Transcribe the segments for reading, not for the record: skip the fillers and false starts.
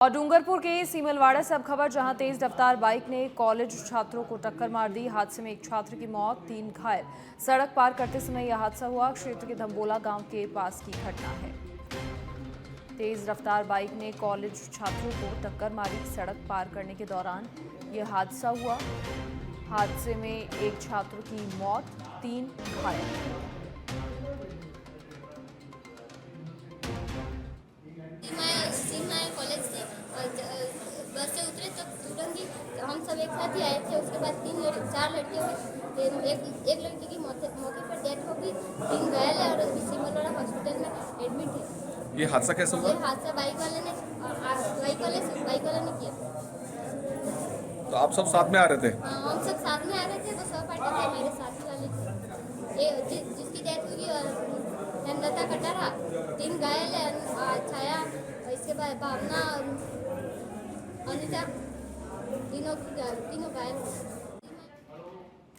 और डूंगरपुर के सीमलवाड़ा से अब खबर, जहां तेज रफ्तार बाइक ने कॉलेज छात्रों को टक्कर मार दी। हादसे में एक छात्र की मौत, 3 घायल। सड़क पार करते समय यह हादसा हुआ। क्षेत्र के धम्बोला गांव के पास की घटना है। तेज रफ्तार बाइक ने कॉलेज छात्रों को टक्कर मारी। सड़क पार करने के दौरान यह हादसा हुआ। हादसे में एक छात्र की मौत, 3 घायल। कॉलेज से बस से उतरे तो तुरंत ही हम सब एक साथ ही आए थे। उसके बाद 4 लड़कियों में एक लड़की की मौके पर डेथ हो गई, 3 घायल है और अभी सिमलवाड़ा हॉस्पिटल में एडमिट है। ये हादसा कैसे हुआ? ये हादसा बाइक वाले ने किया। तो आप सब साथ में आ रहे थे? हाँ, हम सब साथ में आ रहे थे। वो सहपाठी थे, मेरे साथी वाले थे। ये जिसकी डेथ हुई हेमलता कटारा, 3 घायल है, छाया, इसके बाद भावना, अनिता, तीनों घायल।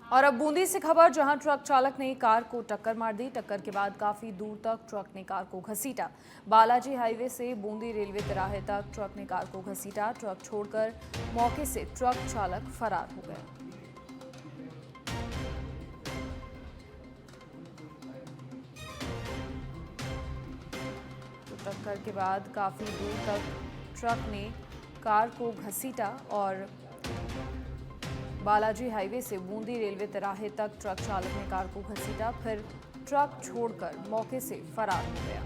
और अब बूंदी से खबर, जहां ट्रक चालक ने कार को टक्कर मार दी। टक्कर के बाद काफी दूर तक ट्रक ने कार को घसीटा। बालाजी हाईवे से बूंदी रेलवे तिराहे तक ट्रक ने कार को घसीटा। ट्रक छोड़कर मौके से ट्रक चालक फरार हो गया। तो टक्कर के बाद काफी दूर तक ट्रक ने कार को घसीटा और बालाजी हाईवे से बूंदी रेलवे तिराहे तक ट्रक चालक ने कार को घसीटा, फिर ट्रक छोड़कर मौके से फरार हो गया।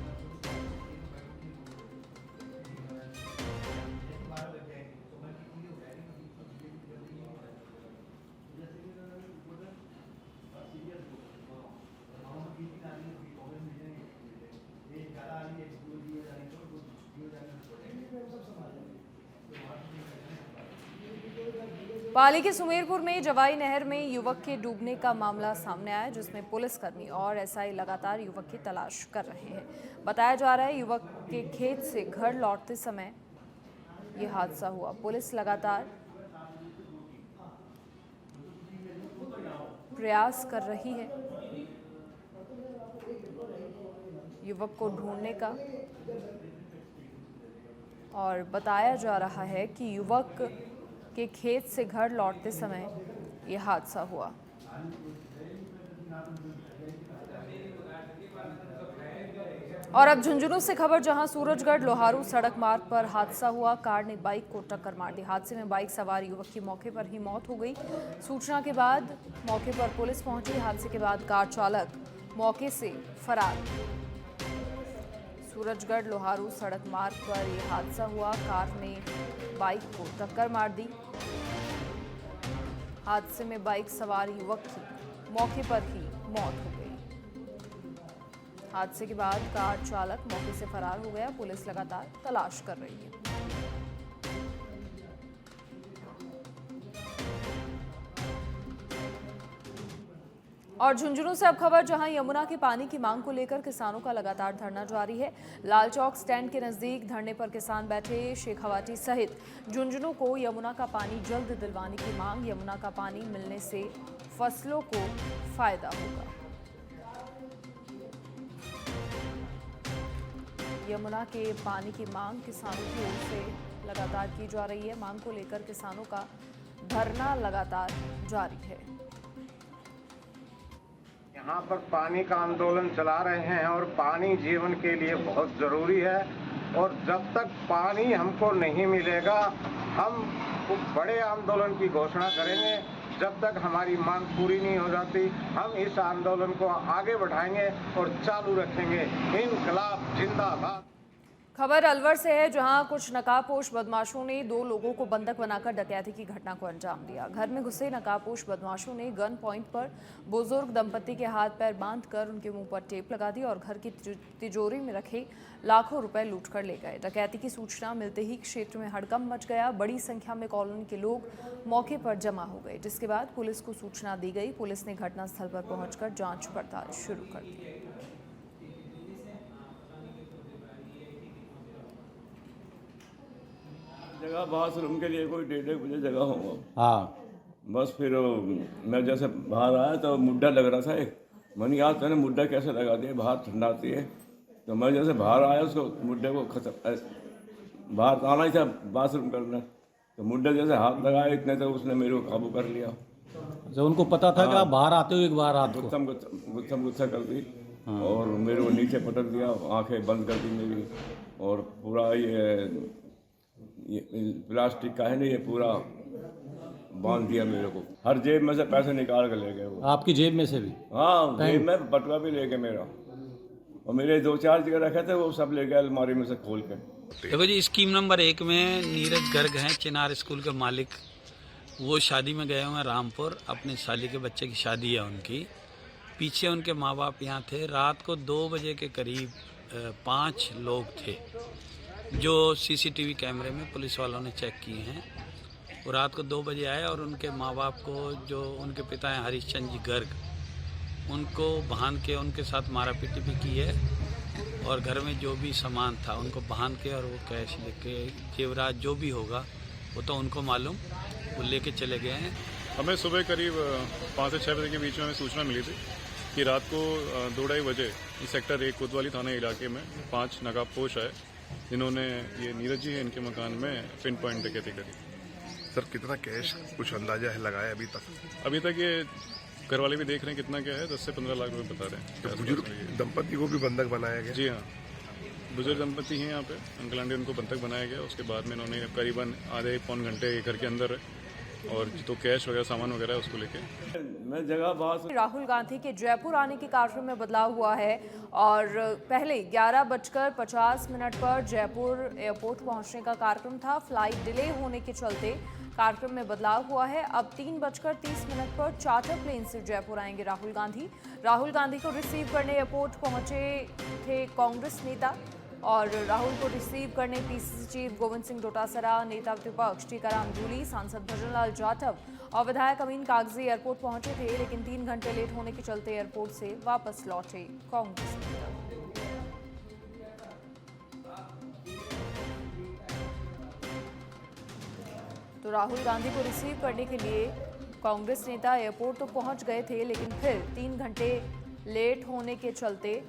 पाली के सुमेरपुर में जवाई नहर में युवक के डूबने का मामला सामने आया, जिसमें पुलिसकर्मी और एसआई लगातार युवक की तलाश कर रहे हैं। बताया जा रहा है युवक के खेत से घर लौटते समय यह हादसा हुआ। पुलिस लगातार प्रयास कर रही है युवक को ढूंढने का, और बताया जा रहा है कि युवक के खेत से घर लौटते समय यह हादसा हुआ। और अब झुंझुनू से खबर, जहां सूरजगढ़ लोहारू सड़क मार्ग पर हादसा हुआ। कार ने बाइक को टक्कर मार दी। हादसे में बाइक सवार युवक की मौके पर ही मौत हो गई। सूचना के बाद मौके पर पुलिस पहुंची। हादसे के बाद कार चालक मौके से फरार। सूरजगढ़ लोहारू सड़क मार्ग पर यह हादसा हुआ। कार ने बाइक को टक्कर मार दी। हादसे में बाइक सवार युवक की मौके पर ही मौत हो गई। हादसे के बाद कार चालक मौके से फरार हो गया। पुलिस लगातार तलाश कर रही है। और झुंझुनू से अब खबर, जहां यमुना के पानी की मांग को लेकर किसानों का लगातार धरना जारी है। लाल चौक स्टैंड के नजदीक धरने पर किसान बैठे। शेखावाटी सहित झुंझुनू को यमुना का पानी जल्द दिलवाने की मांग। यमुना का पानी मिलने से फसलों को फायदा होगा। यमुना के पानी की मांग किसानों की ओर से लगातार की जा रही है। मांग को लेकर किसानों का धरना लगातार जारी है। यहाँ पर पानी का आंदोलन चला रहे हैं और पानी जीवन के लिए बहुत ज़रूरी है। और जब तक पानी हमको नहीं मिलेगा, हम बड़े आंदोलन की घोषणा करेंगे। जब तक हमारी मांग पूरी नहीं हो जाती, हम इस आंदोलन को आगे बढ़ाएंगे और चालू रखेंगे। इनकलाब जिंदाबाद। खबर अलवर से है, जहां कुछ नकाबपोश बदमाशों ने 2 लोगों को बंधक बनाकर डकैती की घटना को अंजाम दिया। घर में घुसे नकाबपोश बदमाशों ने गन पॉइंट पर बुजुर्ग दंपति के हाथ पैर बांधकर उनके मुंह पर टेप लगा दी और घर की तिजोरी में रखे लाखों रुपए लूट कर ले गए। डकैती की सूचना मिलते ही क्षेत्र में हड़कंप मच गया। बड़ी संख्या में कॉलोनी के लोग मौके पर जमा हो गए, जिसके बाद पुलिस को सूचना दी गई। पुलिस ने घटनास्थल पर पहुंचकर जांच पड़ताल शुरू कर दी। जगह बाथरूम के लिए कोई 1.5 बजे जगह होगा। हाँ, बस फिर मैं जैसे बाहर आया तो मुड्ढा लग रहा था एक। मैंने याद मैंने मुड्ढा कैसे लगा दिया, बाहर ठंडा आती है। तो मैं जैसे बाहर आया उसको मुड्ढे को बाहर आना ही था बाथरूम करने, तो मुड्ढे जैसे हाथ लगाए इतने तो उसने मेरे को काबू कर लिया। जब उनको पता था कि आप बाहर आते हो एक बार रात को? गुत्थम कर दी और मेरे को नीचे पटक दिया, आंखें बंद कर दी मेरी, और पूरा ये प्लास्टिक का है ना, ये पूरा बांध दिया मेरे को। हर जेब में से पैसे निकाल के ले गए वो। आपकी जेब में से भी? हाँ, जेब में बटुआ भी ले गए मेरा, और मेरे 2-4 जगह रखे थे वो सब ले गए अलमारी में से खोल के। देखो जी, स्कीम नंबर 1 में नीरज गर्ग हैं, चिनार स्कूल के मालिक। वो शादी में गए हुए हैं रामपुर, अपनी साली के बच्चे की शादी है उनकी। पीछे उनके माँ बाप यहाँ थे। रात को 2 बजे के करीब 5 लोग थे जो सीसीटीवी कैमरे में पुलिस वालों ने चेक किए हैं। वो रात को 2 बजे आए और उनके माँ बाप को, जो उनके पिता हैं हरीशचंद्र जी गर्ग, उनको बांध के उनके साथ मारा पीटी भी की है, और घर में जो भी सामान था उनको बांध के, और वो कैश लेके, जेवरात जो भी होगा वो तो उनको मालूम, वो लेके चले गए हैं। हमें सुबह करीब 5 से 6 बजे के बीच में हमें सूचना मिली थी कि रात को 2-2.5 बजे इस सेक्टर 1 कोतवाली थाना इलाके में 5 नकाबपोश आए, जिन्होंने, ये नीरज जी है, इनके मकान में पिन पॉइंट डकैती करी। सर कितना कैश कुछ अंदाजा है लगाया अभी तक? अभी तक ये घर वाले भी देख रहे हैं कितना क्या है, 10 से 15 लाख रुपए बता रहे हैं। तो बुजुर्ग दंपति को भी बंधक बनाया गया? जी हाँ, बुजुर्ग दंपति हैं यहाँ पे, अंकल आंटी, उनको बंधक बनाया गया। उसके बाद में इन्होंने करीबन आधे पौन घंटे घर के अंदर और जो कैश वगैरह सामान वगैरह है उसको लेके मैं जगह बाहर से राहुल गांधी के जयपुर आने के कार्यक्रम में बदलाव हुआ है और पहले 11:50 पर जयपुर एयरपोर्ट पहुंचने का कार्यक्रम था। फ्लाइट डिले होने के चलते कार्यक्रम में बदलाव हुआ है। अब 3:30 पर चार्टर प्लेन से जयपुर आएंगे राहुल गांधी। राहुल गांधी को रिसीव करने एयरपोर्ट पहुंचे थे कांग्रेस नेता, और राहुल को रिसीव करने पीसीसी चीफ गोविंद सिंह डोटासरा, नेता विपक्ष टीकाराम जूली, सांसद भजनलाल जाटव और विधायक अमीन कागजी एयरपोर्ट पहुंचे थे, लेकिन 3 घंटे लेट होने के चलते एयरपोर्ट से वापस लौटे कांग्रेस नेता। तो राहुल गांधी को रिसीव करने के लिए कांग्रेस नेता एयरपोर्ट तो पहुंच गए थे, लेकिन फिर 3 घंटे लेट होने के चलते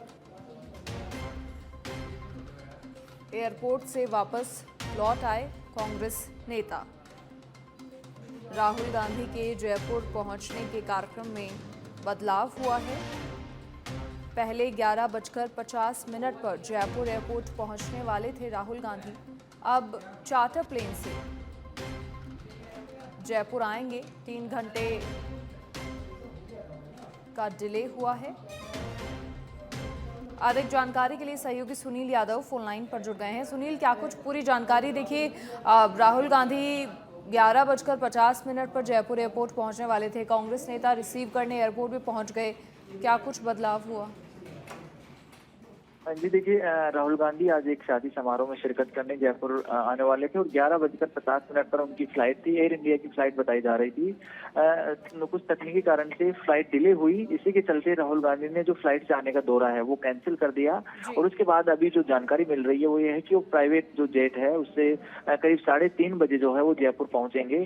एयरपोर्ट से वापस लौट आए कांग्रेस नेता। राहुल गांधी के जयपुर पहुंचने के कार्यक्रम में बदलाव हुआ है। पहले 11:50 पर जयपुर एयरपोर्ट पहुंचने वाले थे राहुल गांधी, अब चार्टर प्लेन से जयपुर आएंगे। 3 घंटे का डिले हुआ है। अधिक जानकारी के लिए सहयोगी सुनील यादव फोन लाइन पर जुड़ गए हैं। सुनील, क्या कुछ पूरी जानकारी? देखिए, राहुल गांधी 11:50 पर जयपुर एयरपोर्ट पहुंचने वाले थे, कांग्रेस नेता रिसीव करने एयरपोर्ट भी पहुंच गए, क्या कुछ बदलाव हुआ? जी देखिए, राहुल गांधी आज एक शादी समारोह में शिरकत करने जयपुर आने वाले थे और 11:50 पर उनकी फ्लाइट थी। एयर इंडिया की फ्लाइट बताई जा रही थी। कुछ तकनीकी कारण से फ्लाइट डिले हुई, इसी के चलते राहुल गांधी ने जो फ्लाइट से आने का दौरा है वो कैंसिल कर दिया। और उसके बाद अभी जो जानकारी मिल रही है वो ये है कि वो प्राइवेट जो जेट है उससे करीब 3:30 बजे जो है वो जयपुर पहुंचेंगे।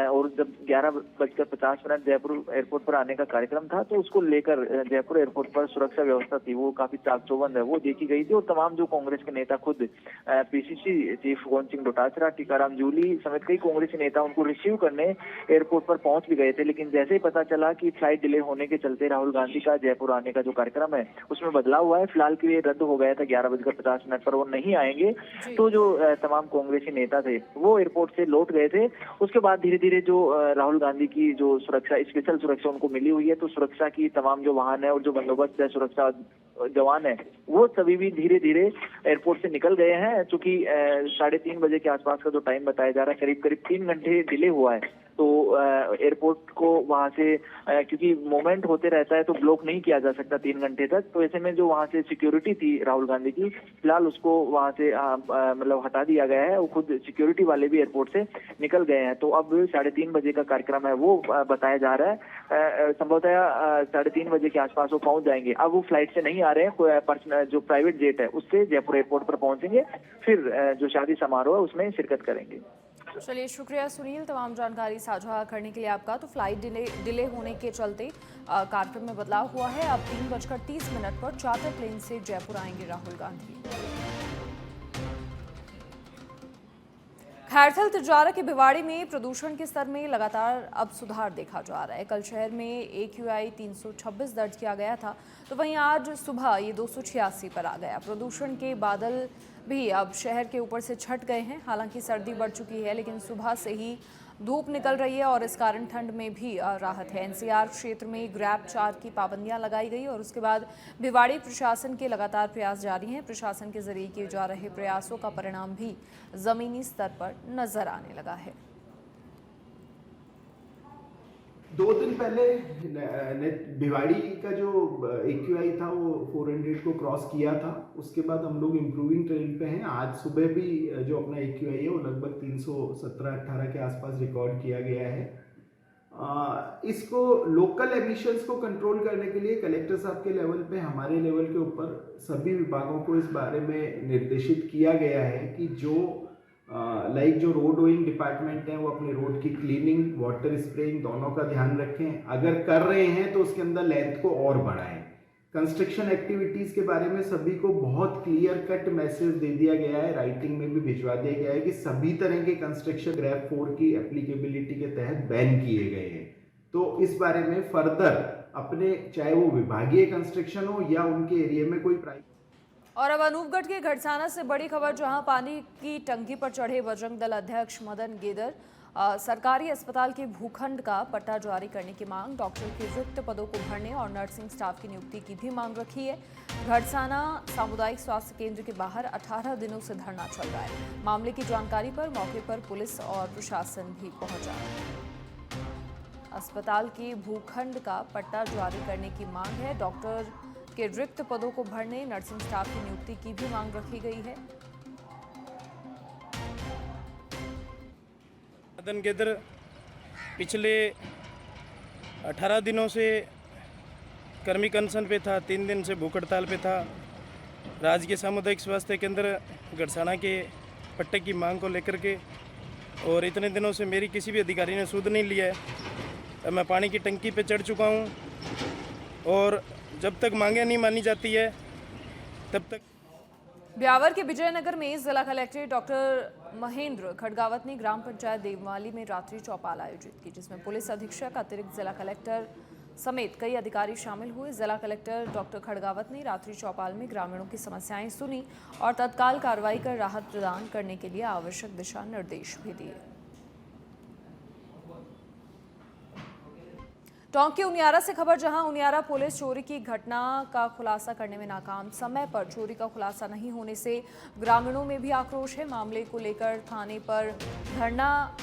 और जब 11:50 जयपुर एयरपोर्ट पर आने का कार्यक्रम था तो उसको लेकर जयपुर एयरपोर्ट पर सुरक्षा व्यवस्था थी वो काफी चाक चौबंद है, वो देखी गई थी। और तमाम जो कांग्रेस के नेता, खुद पीसीसी चीफ गोविंद सिंह डोटासरा, टीकाराम जूली समेत कई कांग्रेसी नेता उनको रिसीव करने एयरपोर्ट पर पहुंच भी गए थे। लेकिन जैसे ही पता चला कि फ्लाइट डिले होने के चलते राहुल गांधी का जयपुर आने का जो कार्यक्रम है उसमें बदलाव हुआ है। फिलहाल के लिए रद्द हो गया था, 11:50 पर वो नहीं आएंगे। तो जो तमाम कांग्रेसी नेता थे वो एयरपोर्ट से लौट गए थे। उसके बाद धीरे धीरे जो राहुल गांधी की जो सुरक्षा, स्पेशल सुरक्षा उनको मिली हुई है, तो सुरक्षा की तमाम जो वाहन है और जो बंदोबस्त है, सुरक्षा जवान है, वो सभी भी धीरे धीरे एयरपोर्ट से निकल गए हैं। चूंकि 3:30 बजे के आसपास का जो टाइम बताया जा रहा है, करीब करीब 3 घंटे डिले हुआ है, तो एयरपोर्ट को वहां से क्योंकि मूवमेंट होते रहता है तो ब्लॉक नहीं किया जा सकता 3 घंटे तक। तो ऐसे में जो वहां से सिक्योरिटी थी राहुल गांधी की, फिलहाल उसको वहां से मतलब हटा दिया गया है। वो खुद सिक्योरिटी वाले भी एयरपोर्ट से निकल गए हैं। तो अब 3:30 बजे का कार्यक्रम है वो बताया जा रहा है। संभवतः 3:30 बजे के आसपास वो पहुंच जाएंगे। अब वो फ्लाइट से नहीं आ रहे हैं, पर्सनल जो प्राइवेट जेट है उससे जयपुर एयरपोर्ट पर पहुंचेंगे, फिर जो शादी समारोह है उसमें शिरकत करेंगे। चलिए, शुक्रिया सुनील तमाम जानकारी साझा करने के लिए आपका। तो फ्लाइट डिले होने के चलते कार्यक्रम में बदलाव हुआ है। अब 3:30 पर चार्टर प्लेन से जयपुर आएंगे राहुल गांधी। खैरथल तिजारा के भिवाड़ी में प्रदूषण के स्तर में लगातार अब सुधार देखा जा रहा है। कल शहर में AQI 326 दर्ज किया गया था, तो वहीं आज सुबह ये 286 पर आ गया। प्रदूषण के बादल भी अब शहर के ऊपर से छट गए हैं। हालांकि सर्दी बढ़ चुकी है, लेकिन सुबह से ही धूप निकल रही है और इस कारण ठंड में भी राहत है। NCR क्षेत्र में ग्रैब 4 की पाबंदियां लगाई गई और उसके बाद भिवाड़ी प्रशासन के लगातार प्रयास जारी हैं। प्रशासन के जरिए किए जा रहे प्रयासों का परिणाम भी जमीनी स्तर पर नजर आने लगा है। 2 दिन पहले भिवाड़ी का जो AQI था वो 400 को क्रॉस किया था। उसके बाद हम लोग इम्प्रूविंग ट्रेंड पे हैं। आज सुबह भी जो अपना AQI है वो लगभग 317-18 के आसपास रिकॉर्ड किया गया है। इसको लोकल एमिशंस को कंट्रोल करने के लिए कलेक्टर साहब के लेवल पे, हमारे लेवल के ऊपर सभी विभागों को इस बारे में निर्देशित किया गया है कि जो जो रोड गोइंग डिपार्टमेंट है वो अपने रोड की क्लीनिंग, वाटर स्प्रेइंग दोनों का ध्यान रखें। अगर कर रहे हैं तो उसके अंदर लेंथ को और बढ़ाएं। कंस्ट्रक्शन एक्टिविटीज के बारे में सभी को बहुत क्लियर कट मैसेज दे दिया गया है, राइटिंग में भी भिजवा दिया गया है कि सभी तरह के कंस्ट्रक्शन ग्रैब 4 की एप्लीकेबिलिटी के तहत बैन किए गए हैं। तो इस बारे में फर्दर अपने, चाहे वो विभागीय कंस्ट्रक्शन हो या उनके एरिया में कोई प्राइवेट। और अब अनूपगढ़ के घड़साना से बड़ी खबर, जहां पानी की टंकी पर चढ़े बजरंग दल अध्यक्ष मदन गेदर सरकारी अस्पताल के भूखंड का पट्टा जारी करने की मांग, डॉक्टर के रिक्त पदों को भरने और नर्सिंग स्टाफ की नियुक्ति की भी मांग रखी है। घड़साना सामुदायिक स्वास्थ्य केंद्र के बाहर 18 दिनों से धरना चल रहा है। मामले की जानकारी पर मौके पर पुलिस और प्रशासन भी पहुंचा। अस्पताल के भूखंड का पट्टा जारी करने की मांग है। डॉक्टर के रिक्त पदों को भरने, नर्सिंग स्टाफ की नियुक्ति की भी मांग रखी गई है। मदन गेदर पिछले 18 दिनों से कर्मिक अनशन पे था, 3 दिन से भूख हड़ताल पे था। राजकीय सामुदायिक स्वास्थ्य केंद्र घड़साना के पट्टे की मांग को लेकर के, और इतने दिनों से मेरी किसी भी अधिकारी ने सुध नहीं लिया है। मैं पानी की टंकी पे चढ़ चुका हूँ और जब तक मांगे नहीं मानी जाती है तब तक। ब्यावर के विजयनगर में जिला कलेक्टर डॉक्टर महेंद्र खड़गावत ने ग्राम पंचायत देवमाली में रात्रि चौपाल आयोजित की, जिसमें पुलिस अधीक्षक, अतिरिक्त जिला कलेक्टर समेत कई अधिकारी शामिल हुए। जिला कलेक्टर डॉक्टर खड़गावत ने रात्रि चौपाल में ग्रामीणों की समस्याएं सुनी और तत्काल कार्रवाई कर राहत प्रदान करने के लिए आवश्यक दिशा निर्देश भी दिए। टोंक के उनियारा से खबर, जहां उनियारा पुलिस चोरी की घटना का खुलासा करने में नाकाम। समय पर चोरी का खुलासा नहीं होने से ग्रामीणों में भी आक्रोश है। मामले को लेकर थाने पर धरना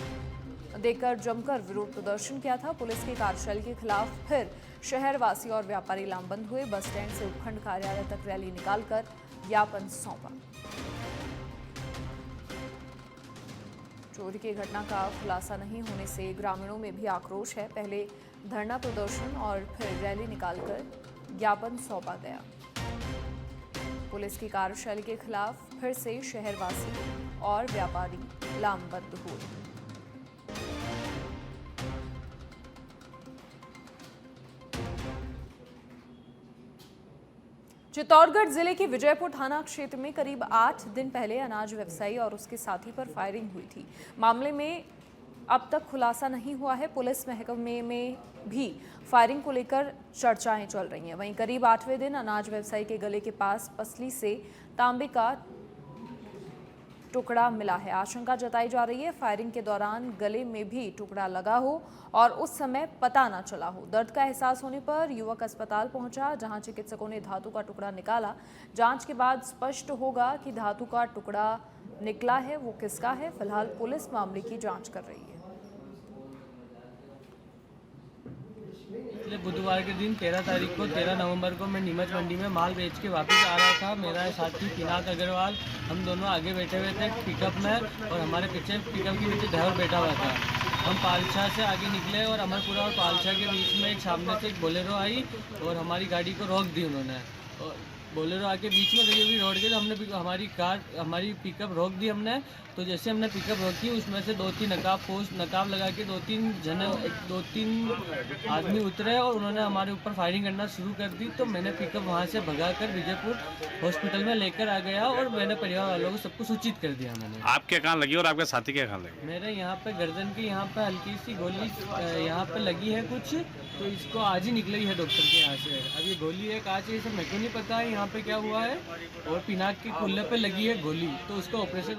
देकर जमकर विरोध प्रदर्शन किया था। पुलिस की कार्यशैली के खिलाफ फिर शहरवासी और व्यापारी लामबंद हुए। बस स्टैंड से उपखंड कार्यालय तक रैली निकालकर ज्ञापन सौंपा। चोरी की घटना का खुलासा नहीं होने से ग्रामीणों में भी आक्रोश है। पहले धरना प्रदर्शन और फिर रैली निकालकर ज्ञापन सौंपा गया। पुलिस की कार्यशैली के खिलाफ फिर से शहरवासी और व्यापारी लामबंद हुए। चित्तौड़गढ़ जिले के विजयपुर थाना क्षेत्र में करीब 8 दिन पहले अनाज व्यवसायी और उसके साथी पर फायरिंग हुई थी। मामले में अब तक खुलासा नहीं हुआ है। पुलिस महकमे में भी फायरिंग को लेकर चर्चाएं चल रही हैं। वहीं करीब 8वें दिन अनाज व्यवसायी के गले के पास पसली से तांबे का टुकड़ा मिला है। आशंका जताई जा रही है फायरिंग के दौरान गले में भी टुकड़ा लगा हो और उस समय पता न चला हो। दर्द का एहसास होने पर युवक अस्पताल पहुंचा, जहां चिकित्सकों ने धातु का टुकड़ा निकाला। जांच के बाद स्पष्ट होगा कि धातु का टुकड़ा निकला है वो किसका है। फिलहाल पुलिस मामले की जांच कर रही है। बुधवार के दिन 13 नवंबर को मैं नीमच मंडी में माल बेच के वापस आ रहा था। मेरा साथी पिनाक अग्रवाल, हम दोनों आगे बैठे हुए थे पिकअप में और हमारे पीछे पिकअप के पीछे ड्राइवर बैठा हुआ था। हम पालछा से आगे निकले और अमरपुरा और पालछा के बीच में एक सामने से एक बोलेरो आई और हमारी गाड़ी को रोक दी उन्होंने। और बोलेरो आके बीच में गई हुई रोड के, तो हमने हमारी पिकअप रोक दी हमने। तो जैसे हमने पिकअप रोकी, उसमें से 2-3 नकाब लगा के 2-3 आदमी उतरे और उन्होंने हमारे ऊपर फायरिंग करना शुरू कर दी। तो मैंने पिकअप वहाँ से भगाकर विजयपुर हॉस्पिटल में लेकर आ गया और मैंने परिवार वालों को सबको सूचित कर दिया। मैंने आपके कहाँ लगी और आपके साथी के कहाँ लगी? मेरे यहाँ पे गर्दन की यहाँ पे हल्की सी गोली यहाँ पे लगी है कुछ, तो इसको आज ही निकली है डॉक्टर के यहाँ से। अब ये गोली है कहाँ से, ये सब मेरे को नहीं पता है यहाँ पे क्या हुआ है। और पिनाक के खुले पे लगी है गोली, तो उसका ऑपरेशन